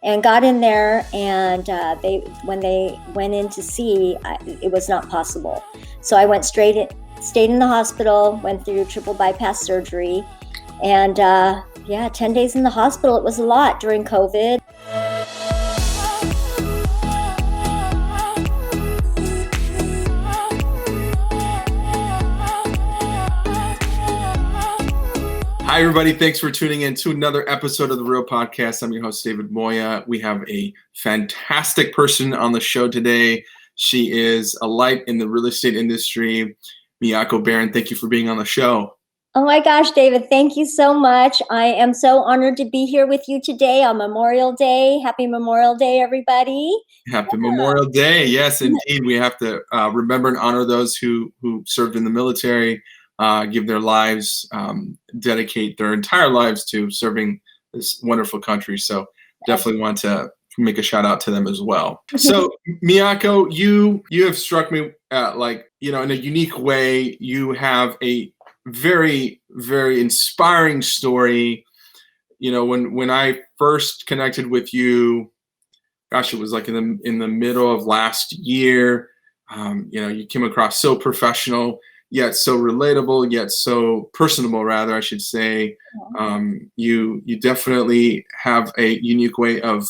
and got in there, and when they went in to see, it was not possible. So I went stayed in the hospital, went through triple bypass surgery, and 10 days in the hospital. It was a lot during COVID. Hi, everybody. Thanks for tuning in to another episode of The Real Podcast. I'm your host, David Moya. We have a fantastic person on the show today. She is a light in the real estate industry. Miyako Barron, thank you for being on the show. Oh my gosh, David, thank you so much. I am so honored to be here with you today on Memorial Day. Happy Memorial Day, everybody. Happy Memorial Day. Yes, indeed. We have to remember and honor those who served in the military, give their lives, dedicate their entire lives to serving this wonderful country. So definitely want to make a shout out to them as well. So Miyako, you have struck me in a unique way. You have a very, very inspiring story. When I first connected with you, gosh, it was like in the middle of last year. You came across so professional, yet so relatable, yet so personable, rather, I should say. You definitely have a unique way of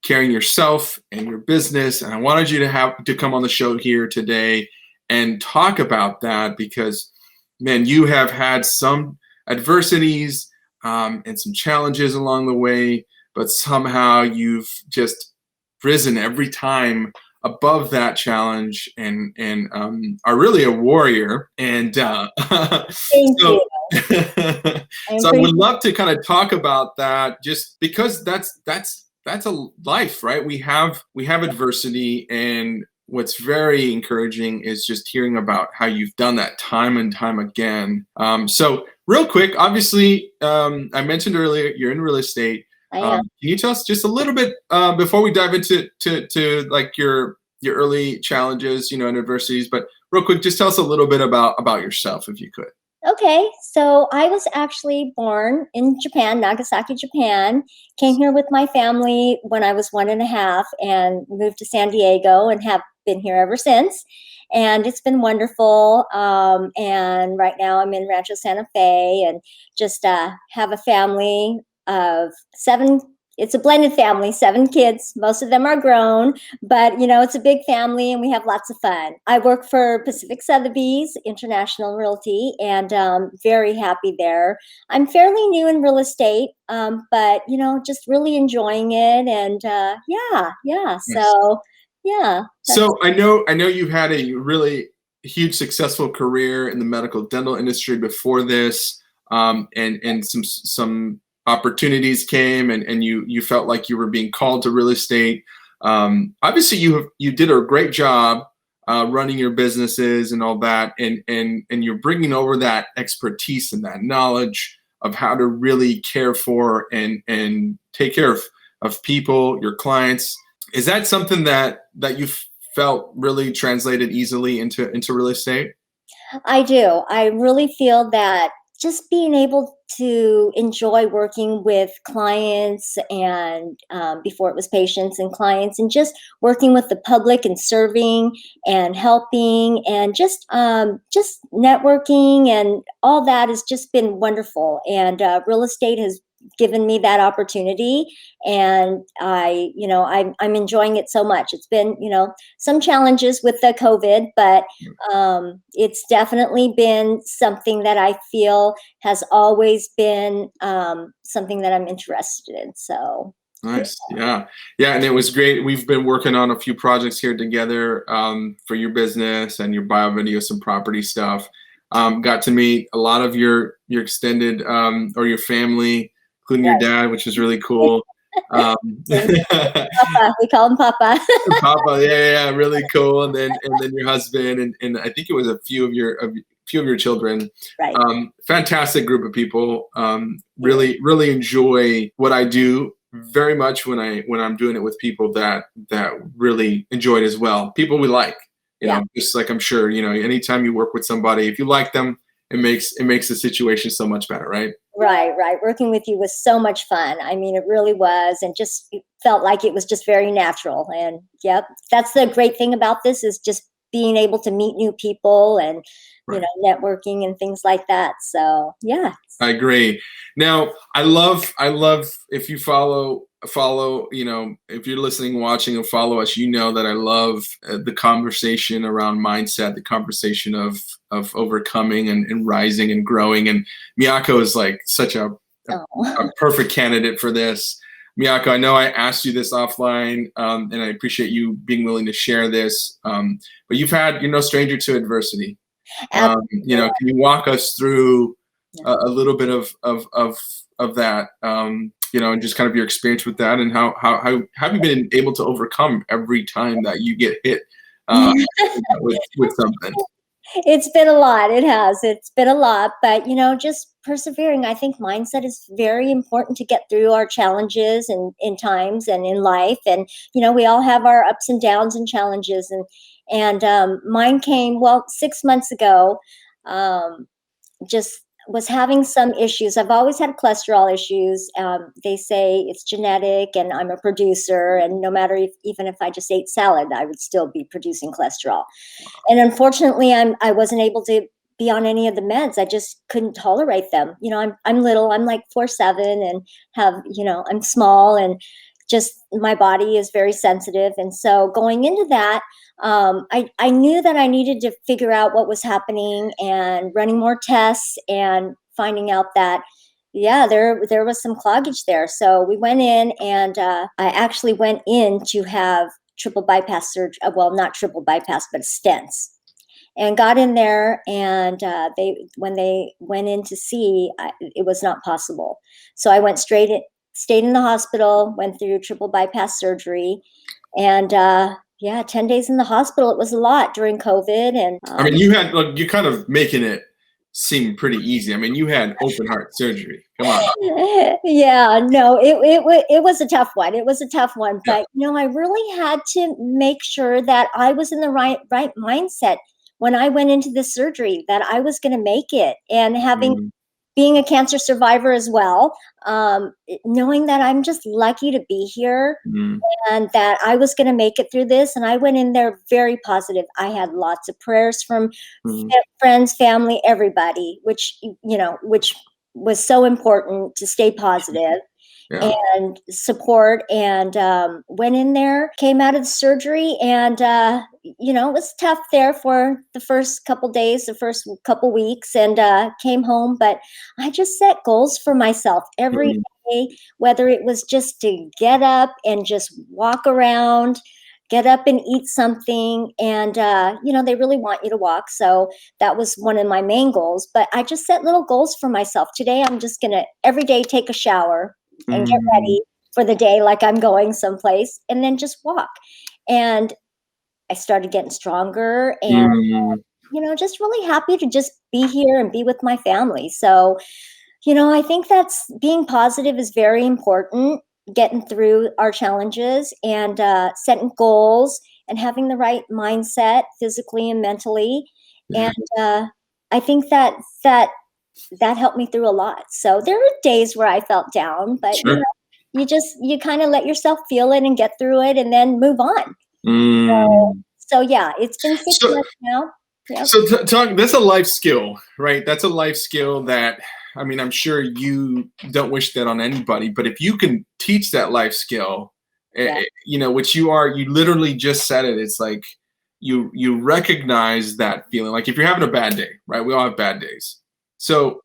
carrying yourself and your business. And I wanted you to come on the show here today and talk about that because, man, you have had some adversities and some challenges along the way, but somehow you've just risen every time above that challenge and are really a warrior. And Thank you. So I would love to kind of talk about that, just because that's a life, right? We have adversity, and what's very encouraging is just hearing about how you've done that time and time again. So real quick, obviously, I mentioned earlier, you're in real estate. Can you tell us just a little bit before we dive into like your early challenges, and adversities, but real quick, just tell us a little bit about yourself, if you could. Okay, so I was actually born in Japan, Nagasaki, Japan. Came here with my family when I was 1.5 and moved to San Diego and have been here ever since. And it's been wonderful. And right now I'm in Rancho Santa Fe and just have a family of 7. It's a blended family, 7 kids. Most of them are grown, but it's a big family and we have lots of fun. I work for Pacificsothebys International Realty, and very happy there. I'm fairly new in real estate, but just really enjoying it, and So yeah. So I know you've had a really huge successful career in the medical dental industry before this, and some opportunities came and you felt like you were being called to real estate. Obviously you did a great job running your businesses and all that, and you're bringing over that expertise and that knowledge of how to really care for and take care of people, your clients. Is that something that you felt really translated easily into real estate? I do. I really feel that just being able to enjoy working with clients and before it was patients and clients, and just working with the public and serving and helping and just networking and all that has just been wonderful. And real estate has given me that opportunity, and I'm enjoying it so much. It's been some challenges with the COVID, but it's definitely been something that I feel has always been something that I'm interested in. So nice. Yeah, and it was great. We've been working on a few projects here together for your business and your bio video, some property stuff. Got to meet a lot of your extended or your family, including your dad, which was really cool. Papa, we call him Papa. Papa, yeah, really cool. And then your husband, and I think it was a few of your children. Right. Fantastic group of people. Really enjoy what I do very much when I'm doing it with people that really enjoy it as well. People we like, just like I'm sure anytime you work with somebody, if you like them, it makes the situation so much better, right? Right. Working with you was so much fun. I mean, it really was, and just it felt like it was just very natural. And yep, that's the great thing about this is just being able to meet new people and Right. networking and things like that. So yeah. I agree. Now, I love if you follow, if you're listening, watching, and follow us, that I love the conversation around mindset, the conversation of overcoming and rising and growing. And Miyako is like such a Oh. perfect candidate for this. Miyako, I know I asked you this offline, and I appreciate you being willing to share this. But you're no stranger to adversity. Absolutely. Can you walk us through a little bit of that, and just kind of your experience with that, and how have you been able to overcome every time that you get hit with something? It's been a lot. It has. It's been a lot, but just persevering. I think mindset is very important to get through our challenges and in times and in life. And we all have our ups and downs and challenges. And mine came 6 months ago. Just was having some issues. I've always had cholesterol issues. They say it's genetic, and I'm a producer. And no matter even if I just ate salad, I would still be producing cholesterol. And unfortunately, I wasn't able to be on any of the meds. I just couldn't tolerate them. I'm little. I'm like 4'7" and have I'm small, and just my body is very sensitive. And so going into that, I knew that I needed to figure out what was happening and running more tests and finding out that, yeah, there was some cloggage there. So we went in, and I actually went in to have triple bypass surgery. Well, not triple bypass, but stents. And got in there, and when they went in to see, it was not possible. So I went stayed in the hospital, went through triple bypass surgery, and yeah, 10 days in the hospital. It was a lot during COVID. And I mean, you're kind of making it seem pretty easy. I mean, you had open heart surgery. Come on. yeah, no, it was a tough one. It was a tough one, Yeah. but I really had to make sure that I was in the right mindset when I went into the surgery, that I was going to make it. And Mm, being a cancer survivor as well, knowing that I'm just lucky to be here, mm, and that I was going to make it through this. And I went in there very positive. I had lots of prayers from mm, friends, family, everybody, which was so important to stay positive yeah. and support. And went in there, came out of the surgery, and it was tough there for the first couple days, the first couple weeks, and came home. But I just set goals for myself every Mm, day, whether it was just to get up and just walk around, get up and eat something. And they really want you to walk, so that was one of my main goals. But I just set little goals for myself. Today I'm just gonna every day take a shower and get mm, ready for the day like I'm going someplace, and then just walk. And I started getting stronger, and mm. just really happy to just be here and be with my family. So I think that's being positive is very important, getting through our challenges, and setting goals and having the right mindset physically and mentally. Yeah. And I think that helped me through a lot. So there were days where I felt down, but Sure. you kind of let yourself feel it and get through it and then move on. So, Mm. so yeah, it's been six So, months now. Yep. so talk. That's a life skill, right? That's a life skill that, I mean, I'm sure you don't wish that on anybody, but if you can teach that life skill, Yeah. which you literally just said it. It's like you recognize that feeling. Like if you're having a bad day, right? We all have bad days. So,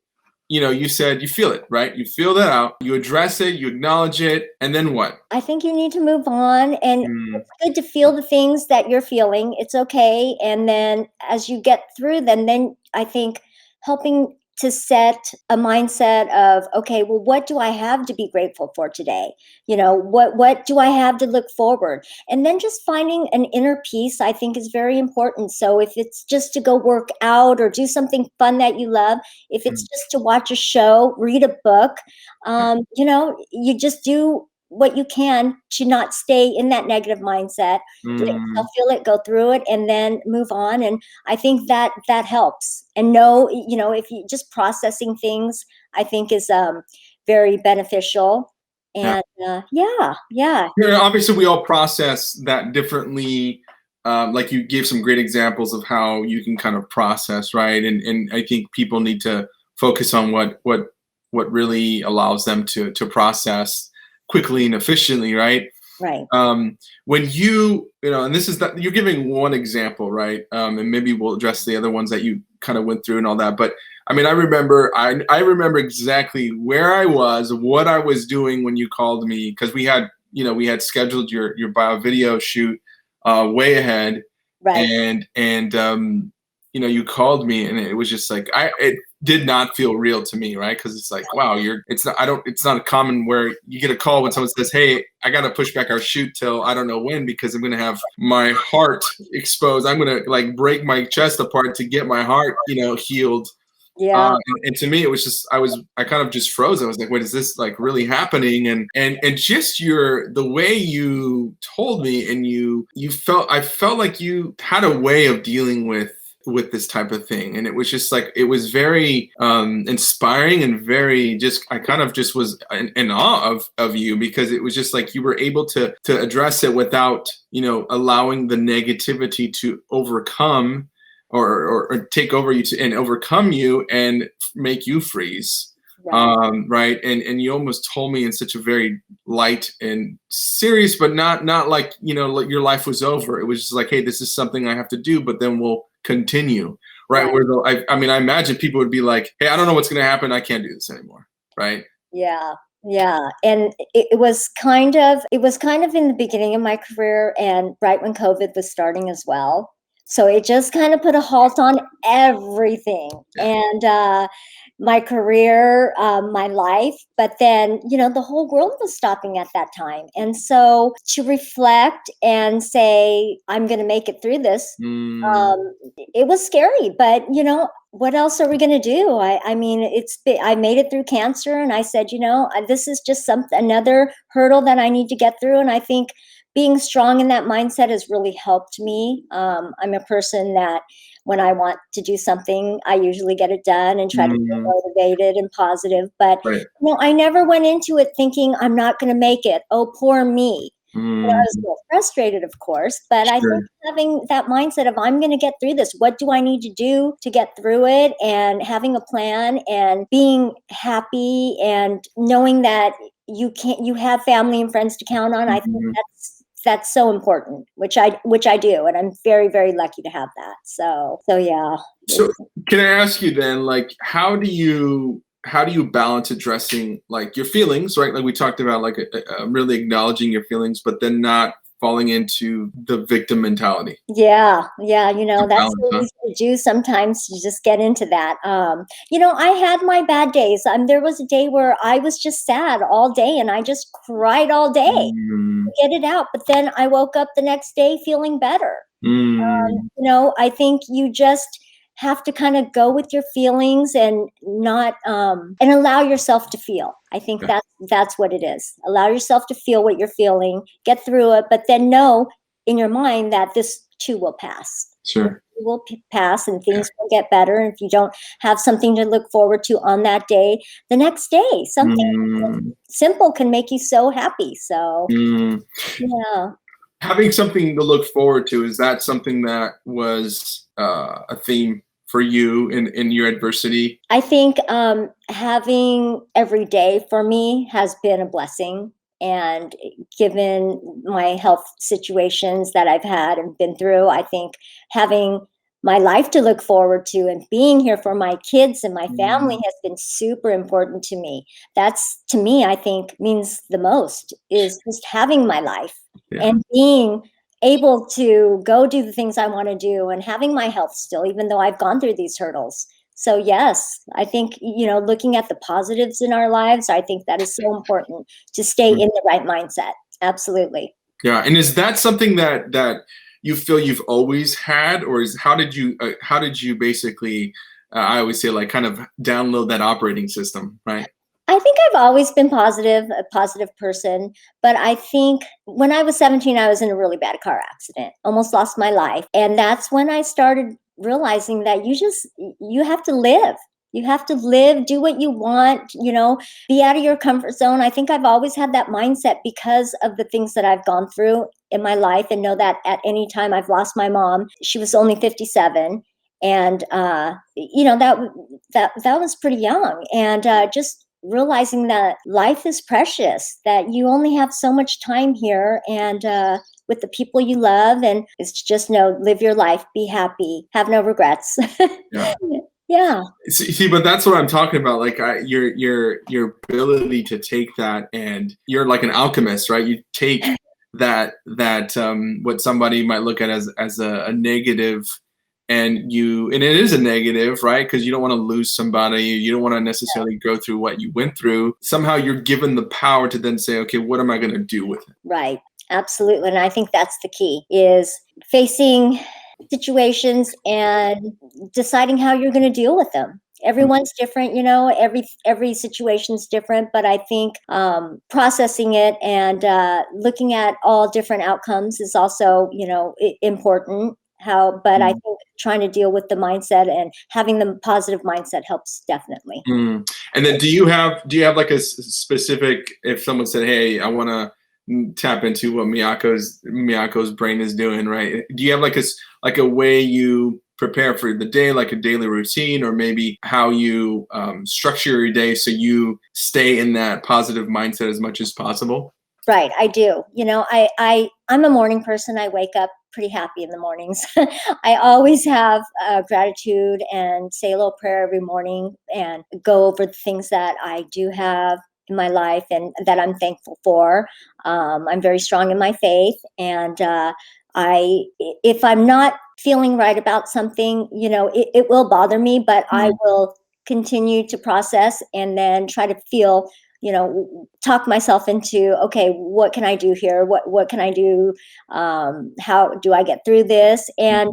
you said you feel it, right? You feel that out. You address it. You acknowledge it, and then what? I think you need to move on, and Mm, it's good to feel the things that you're feeling. It's okay. And then as you get through them, then I think helping to set a mindset of, okay, well, what do I have to be grateful for today? What do I have to look forward? And then just finding an inner peace, I think, is very important. So if it's just to go work out or do something fun that you love, if it's mm, just to watch a show, read a book, you just do what you can to not stay in that negative mindset. Let yourself mm, feel it, go through it, and then move on. And I think that helps. And know, if you just processing things, I think is very beneficial. Yeah. And yeah. Yeah, obviously, we all process that differently. Like you gave some great examples of how you can kind of process, right? And I think people need to focus on what really allows them to process quickly and efficiently, right? Right. When you know, and this is that you're giving one example, right? And maybe we'll address the other ones that you kind of went through and all that. But I mean, I remember exactly where I was, what I was doing when you called me, because we had scheduled your bio video shoot way ahead, Right. and you called me, and it was just like it did not feel real to me, right? Because it's like, wow, it's not common where you get a call when someone says, hey, I got to push back our shoot till I don't know when, because I'm going to have my heart exposed. I'm going to like break my chest apart to get my heart, healed. Yeah. And to me, it was just I kind of just froze. I was like, wait, is this like really happening? And just the way you told me, and I felt like you had a way of dealing with this type of thing, and it was just like, it was very inspiring, and very just, I kind of just was in awe of you, because it was just like you were able to address it without allowing the negativity to overcome or take over you and overcome you and make you freeze. Right. Right. And you almost told me in such a very light and serious, but not like, your life was over. It was just like, hey, this is something I have to do, but then we'll continue. Right. Right. Where I mean, I imagine people would be like, hey, I don't know what's going to happen. I can't do this anymore. Right. Yeah. Yeah. And it was kind of in the beginning of my career, and right when COVID was starting as well. So it just kind of put a halt on everything. Yeah. And my career, my life, but then, the whole world was stopping at that time. And so to reflect and say, I'm going to make it through this, it was scary, but what else are we going to do? I mean, I made it through cancer, and I said, this is just another hurdle that I need to get through. And I think being strong in that mindset has really helped me. I'm a person that when I want to do something, I usually get it done and try to be motivated and positive. But Right. I never went into it thinking I'm not going to make it. Oh, poor me. I was a little frustrated, of course, but I think having that mindset of, I'm going to get through this. What do I need to do to get through it? And having a plan and being happy and knowing that you have family and friends to count on. I think that's so important, which I do, and I'm very, very lucky to have that. So yeah. So can I ask you then, like, how do you balance addressing like your feelings, right? Like we talked about, like really acknowledging your feelings, but then not falling into the victim mentality. Yeah. That's Balance, what we need to do sometimes, to just get into that. I had my bad days. There was a day where I was just sad all day, and I just cried all day to get it out. But then I woke up the next day feeling better. I think you just have to kind of go with your feelings and not and allow yourself to feel. I think that's what it is. Allow yourself to feel what you're feeling, get through it, but then know in your mind that this too will pass. Sure. It will pass, and things will get better. And if you don't have something to look forward to on that day, the next day, something simple can make you so happy. So yeah. Having something to look forward to, is that something that was a theme for you in your adversity? I think having every day for me has been a blessing. And given my health situations that I've had and been through, I think having my life to look forward to and being here for my kids and my family has been super important to me. That's, to me, I think means the most, is just having my life and being able to go do the things I want to do, and having my health still, even though I've gone through these hurdles. So yes, I think, looking at the positives in our lives, I think that is so important to stay in the right mindset. Absolutely. Yeah. And is that something that you feel you've always had, or how did you basically, I always say, like, kind of download that operating system, right? I think I've always been a positive person, but I think when I was 17, I was in a really bad car accident, almost lost my life. And that's when I started realizing that you have to live. You have to live, do what you want, be out of your comfort zone. I think I've always had that mindset because of the things that I've gone through in my life, and know that at any time I've lost my mom. She was only 57. And, that was pretty young. And just realizing that life is precious, that you only have so much time here, and with the people you love, and it's just live your life, be happy, have no regrets. Yeah. Yeah. See, but that's what I'm talking about. Like your ability to take that, and you're like an alchemist, right? You take that what somebody might look at as a negative, and it is a negative, right? Because you don't want to lose somebody, you don't want to necessarily go through what you went through. Somehow you're given the power to then say, okay, what am I going to do with it? Right. Absolutely. And I think that's the key, is facing situations and deciding how you're going to deal with them. Everyone's different, every situation's different, but I think processing it and looking at all different outcomes is also, important. But I think trying to deal with the mindset and having the positive mindset helps definitely. And then do you have like a specific, if someone said, hey, I want to tap into what Miyako's brain is doing, right? Do you have like a way you prepare for the day, like a daily routine, or maybe how you structure your day so you stay in that positive mindset as much as possible? Right, I do. I'm a morning person. I wake up pretty happy in the mornings. I always have gratitude and say a little prayer every morning and go over the things that I do have in my life and that I'm thankful for. I'm very strong in my faith, and if I'm not feeling right about something, it will bother me, but I will continue to process and then try to feel, talk myself into, okay, what can I do here? What can I do? How do I get through this? And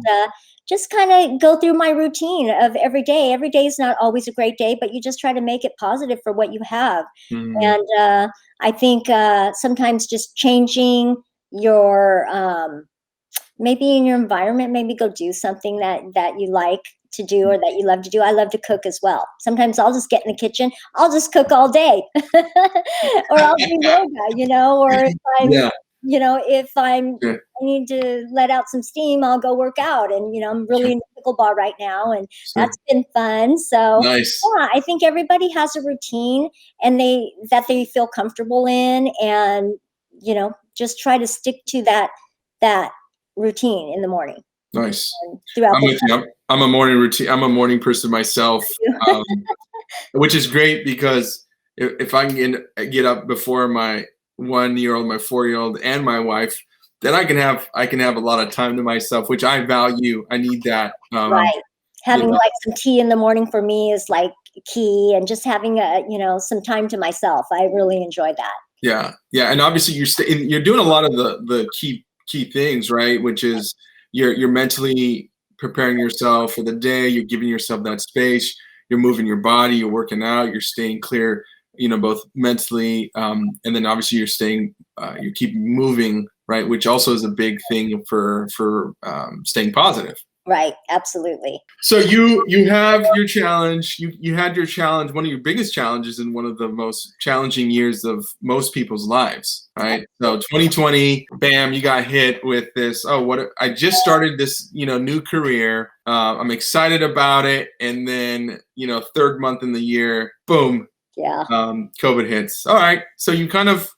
just kind of go through my routine of every day. Every day is not always a great day, but you just try to make it positive for what you have. And I think sometimes just changing your maybe in your environment, maybe go do something that you like to do or that you love to do. I love to cook as well. Sometimes I'll just get in the kitchen, I'll just cook all day. Or I'll do yoga, or if I'm if I need to let out some steam, I'll go work out. And I'm really into pickleball right now, and that's been fun. So nice. Yeah, I think everybody has a routine and that they feel comfortable in, and just try to stick to that routine in the morning. Nice. Throughout I'm with you. I'm a morning routine. I'm a morning person myself, which is great because if I can get up before my 1-year-old, my 4-year-old, and my wife, then I can have a lot of time to myself, which I value. I need that. Right. Having like some tea in the morning for me is like key, and just having some time to myself. I really enjoy that. Yeah, and obviously you're doing a lot of the key things, right? Which is you're mentally preparing yourself for the day. You're giving yourself that space. You're moving your body. You're working out. You're staying clear, both mentally, and then obviously you keep moving, right? Which also is a big thing for staying positive. Right, absolutely. So you have your challenge. You had your challenge, one of your biggest challenges in one of the most challenging years of most people's lives, right? So 2020, bam, you got hit with this. I just started this, new career. I'm excited about it, and then third month in the year, boom, COVID hits. All right, so you kind of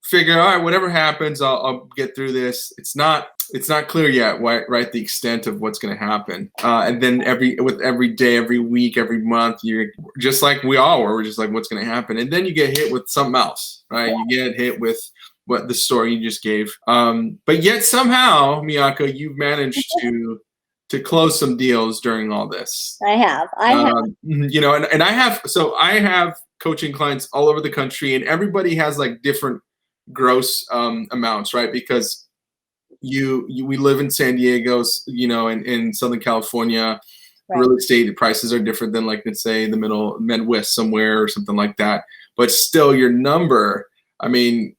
figure, all right, whatever happens, I'll get through this. It's not clear yet, right? The extent of what's going to happen. And then every day, every week, every month, you're just like we all were. We're just like, what's going to happen? And then you get hit with something else, right? You get hit with what the story you just gave. But yet somehow, Miyako, you've managed to close some deals during all this. I have. And I have coaching clients all over the country, and everybody has like different gross amounts, right? Because we live in San Diego, in Southern California. Right. Real estate prices are different than, like, let's say the middle Midwest somewhere or something like that. But still, your number, I mean,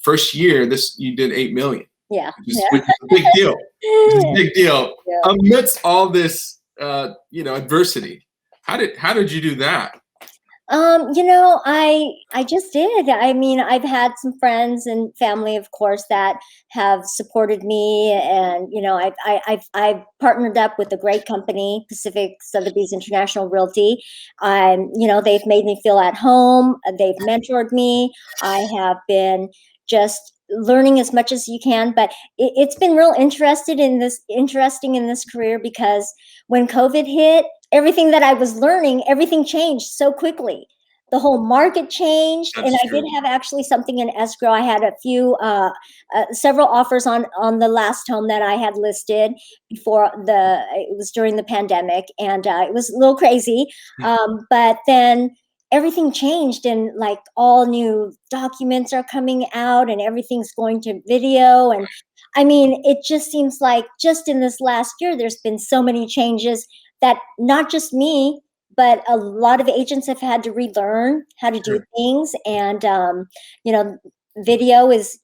first year you did 8 million. Yeah. Which is a big deal. It's a big deal. Yeah. Amidst all this, adversity. How did you do that? I just did. I mean, I've had some friends and family, of course, that have supported me, and I've partnered up with a great company, Pacific Sothebys International Realty. They've made me feel at home. They've mentored me. I have been just learning as much as you can, but it's been real interesting in this career, because when COVID hit, everything that I was learning, everything changed so quickly. The whole market changed, and That's I did true. have actually something in escrow. I had several offers on the last home that I had listed it was during the pandemic, and it was a little crazy. But then everything changed, and like all new documents are coming out, and everything's going to video. And I mean, it just seems like just in this last year, there's been so many changes that not just me, but a lot of agents have had to relearn how to do Sure. things. And you know, video is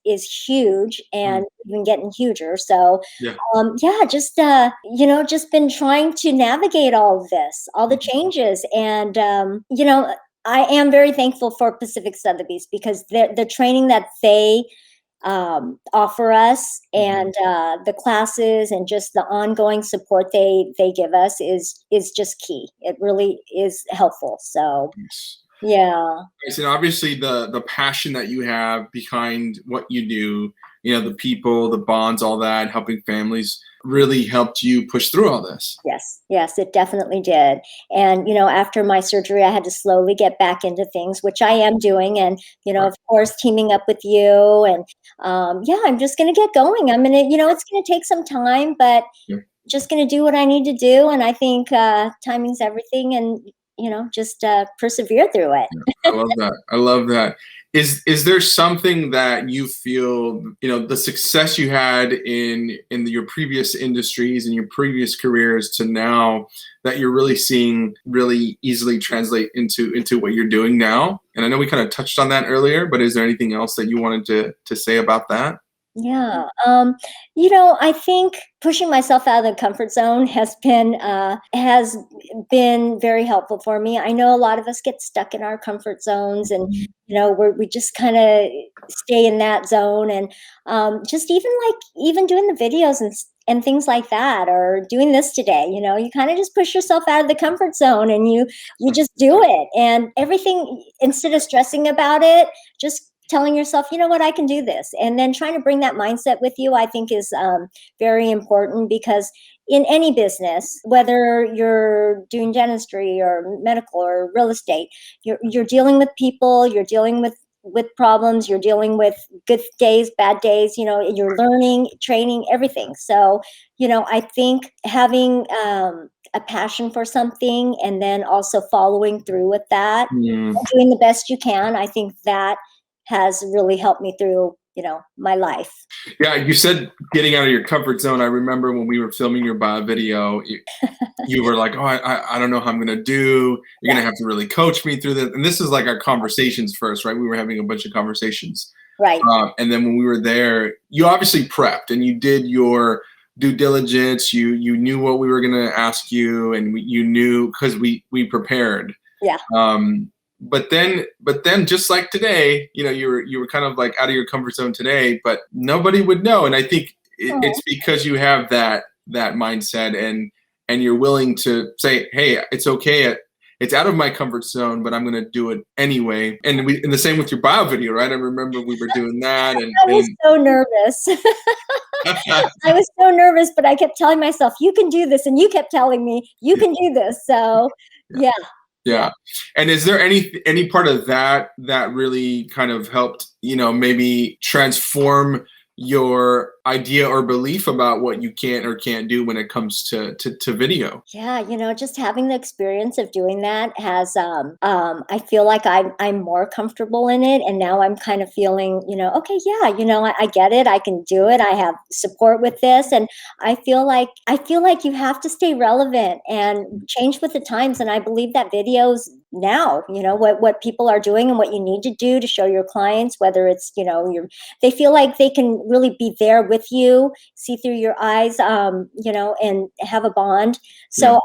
huge, Mm. and even getting huger. So Yeah. yeah, just just been trying to navigate all of this, all the changes. And I am very thankful for Pacific Sotheby's, because the training that they offer us, Mhm. and the classes, and just the ongoing support they give us is just key. It really is helpful. So Nice. yeah. Nice. And obviously the passion that you have behind what you do, the people, the bonds, all that, helping families really helped you push through all this. Yes, it definitely did. And after my surgery, I had to slowly get back into things, which I am doing. And Right. of course, teaming up with you. And yeah, I'm just going to get going. I'm gonna, it's going to take some time, but Yeah. just going to do what I need to do. And I think timing's everything. And just persevere through it. Yeah, I love that. I love that. Is there something that you feel, the success you had in your previous industries and your previous careers to now, that you're really seeing really easily translate into what you're doing now? And I know we kind of touched on that earlier, but is there anything else that you wanted to say about that? Yeah. I think pushing myself out of the comfort zone has been very helpful for me. I know a lot of us get stuck in our comfort zones, and Mhm. we just kind of stay in that zone. And just even doing the videos and things like that, or doing this today, you kind of just push yourself out of the comfort zone, and you just do it, and everything, instead of stressing about it, just telling yourself, you know what, I can do this. And then trying to bring that mindset with you, I think, is very important, because in any business, whether you're doing dentistry or medical or real estate, you're dealing with people, you're dealing with problems, you're dealing with good days, bad days, you're learning, training, everything. So, I think having a passion for something, and then also following through with that, Mm. doing the best you can, I think that has really helped me through, my life. Yeah, you said getting out of your comfort zone. I remember when we were filming your bio video, you were like, "Oh, I don't know how I'm gonna do. You're Yeah, gonna have to really coach me through this." And this is like our conversations first, right? We were having a bunch of conversations, right. and then when we were there, you obviously prepped and you did your due diligence. You knew what we were gonna ask you, and you knew because we prepared. Yeah. Um, but then just like today, you were kind of like out of your comfort zone today, but nobody would know. And I think it's Oh, because you have that mindset, and you're willing to say, hey, it's okay. It's out of my comfort zone, but I'm going to do it anyway. And the same with your bio video, right? I remember we were doing that, and I was so nervous. I was so nervous, but I kept telling myself, you can do this. And you kept telling me, you yeah, can do this. So yeah. yeah, yeah. Yeah. And is there any part of that really kind of helped, maybe transform your idea or belief about what you can or can't do when it comes to video? Yeah, just having the experience of doing that has I feel like I'm more comfortable in it, and now I'm kind of feeling, okay, yeah, I get it. I can do it. I have support with this, and I feel like you have to stay relevant and change with the times, and I believe that videos now, what people are doing and what you need to do to show your clients, whether it's, they feel like they can really be there with you, see through your eyes, and have a bond. So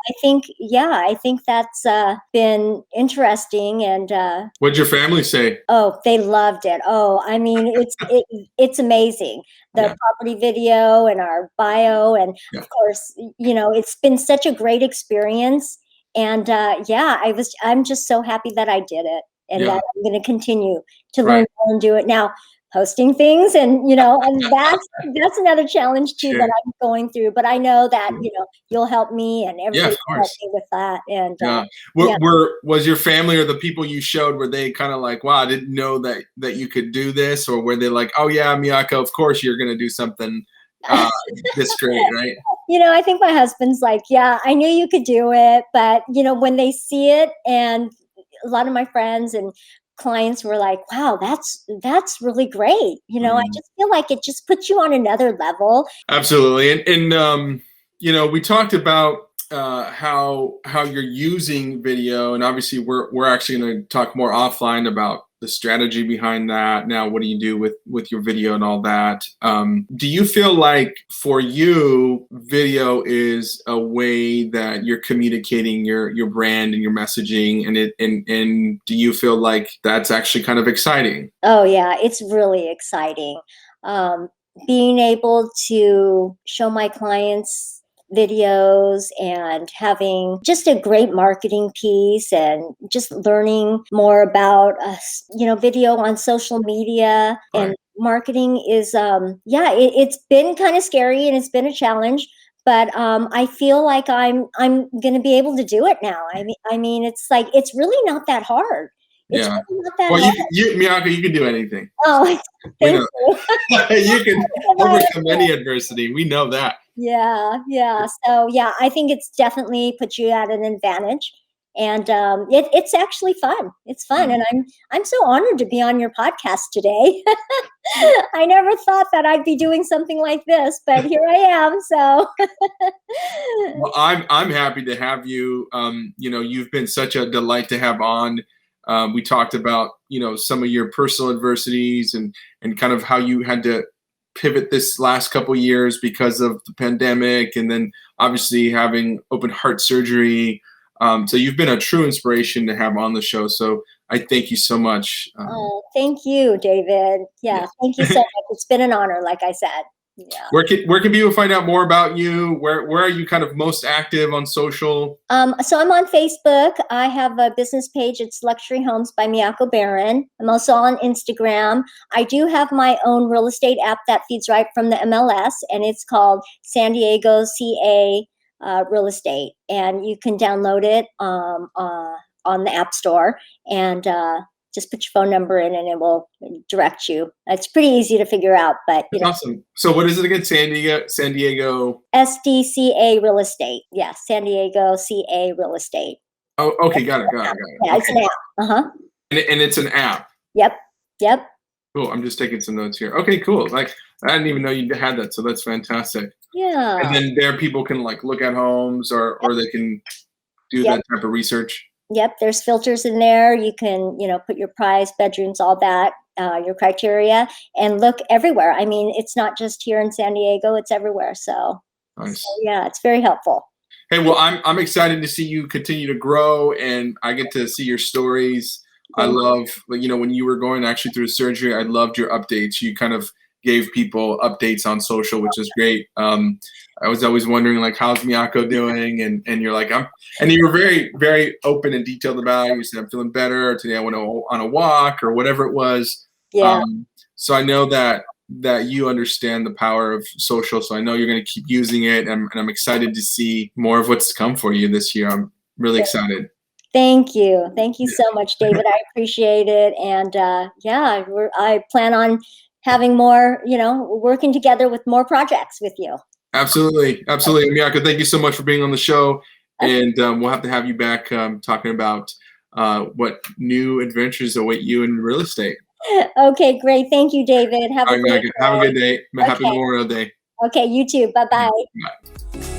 Yeah. I think that's been interesting. And What'd your family say? oh, they loved it. Oh, I mean, it's amazing. The Yeah. property video and our bio, and Yeah. of course, it's been such a great experience. And I'm just so happy that I did it, and Yeah. that I'm going to continue to learn Right. more and do it now. Posting things, and and that's another challenge too Sure. that I'm going through. But I know that you'll help me, and Yeah, everybody of will help course. me with that. And Yeah. yeah. Was your family or the people you showed, were they kind of like, wow, I didn't know that you could do this? Or were they like, oh yeah, Miyako, of course you're going to do something this great, right? I think my husband's like, yeah, I knew you could do it. But, when they see it, and a lot of my friends and clients were like, wow, that's really great. I Mhm. just feel like it just puts you on another level. Absolutely. And we talked about how you're using video, and obviously we're actually going to talk more offline about the strategy behind that. Now, what do you do with your video and all that? Do you feel like for you, video is a way that you're communicating your brand and your messaging, and do you feel like that's actually kind of exciting? Oh, yeah, it's really exciting. Um, Being able to show my clients videos and having just a great marketing piece, and just learning more about video on social media and Right. marketing is it's been kind of scary, and it's been a challenge. But I feel like I'm going to be able to do it now. I mean, it's like, it's really not that hard. It's Yeah. really not that Well, hard. Miyako, you can do anything. Oh, We thank know you. you can overcome any adversity. We know that. Yeah, yeah. So yeah, I think it's definitely put you at an advantage, and it's actually fun. It's fun, Mm. and I'm so honored to be on your podcast today. I never thought that I'd be doing something like this, but here I am. So Well, I'm happy to have you. You've been such a delight to have on. We talked about some of your personal adversities and kind of how you had to pivot this last couple years because of the pandemic, and then obviously having open heart surgery. So you've been a true inspiration to have on the show. So I thank you so much. oh, thank you, David. Yeah, thank you Yeah. so much. It's been an honor, like I said. Yeah. Where can people find out more about you? Where are you kind of most active on social? So I'm on Facebook. I have a business page. It's Luxury Homes by Miyako Barron. I'm also on Instagram. I do have my own real estate app that feeds right from the MLS, and it's called Sandiego CA Real Estate. And you can download it on the App Store, and just put your phone number in, and it will direct you. It's pretty easy to figure out, but That's awesome. So what is it again? San Diego. SDCA Real Estate. Yeah, San Diego CA Real Estate. Oh, okay, got it. Yeah, it's Okay, an app. Uh-huh. and it's an app. Yep. Yep. Cool. I'm just taking some notes here. Okay, cool. Like I didn't even know you had that, so that's fantastic. And Yeah. then there, people can like look at homes, or they can do Yep. that type of research. Yep. There's filters in there. You can, put your price, bedrooms, all that, your criteria, and look everywhere. I mean, it's not just here in San Diego, it's everywhere. So Nice. yeah, it's very helpful. Hey, well, I'm excited to see you continue to grow, and I get to see your stories. I Thank love, when you were going actually through surgery, I loved your updates. You kind of gave people updates on social, which is great. I was always wondering, like, how's Miyako doing? And you're like, and you were very, very open and detailed about it. You said, I'm feeling better. Today I went on a walk, or whatever it was. Yeah. So I know that you understand the power of social. So I know you're going to keep using it, and I'm excited to see more of what's to come for you this year. I'm really excited. Thank you. Thank you so much, David. I appreciate it. And I plan on having more, working together with more projects with you. Absolutely. Absolutely. Miyako, thank you so much for being on the show. And we'll have to have you back talking about what new adventures await you in real estate. Okay, great. Thank you, David. Have All a right, great Miyako, have a good day. Happy Okay. Memorial Day. Okay, you too. Bye-bye. Bye.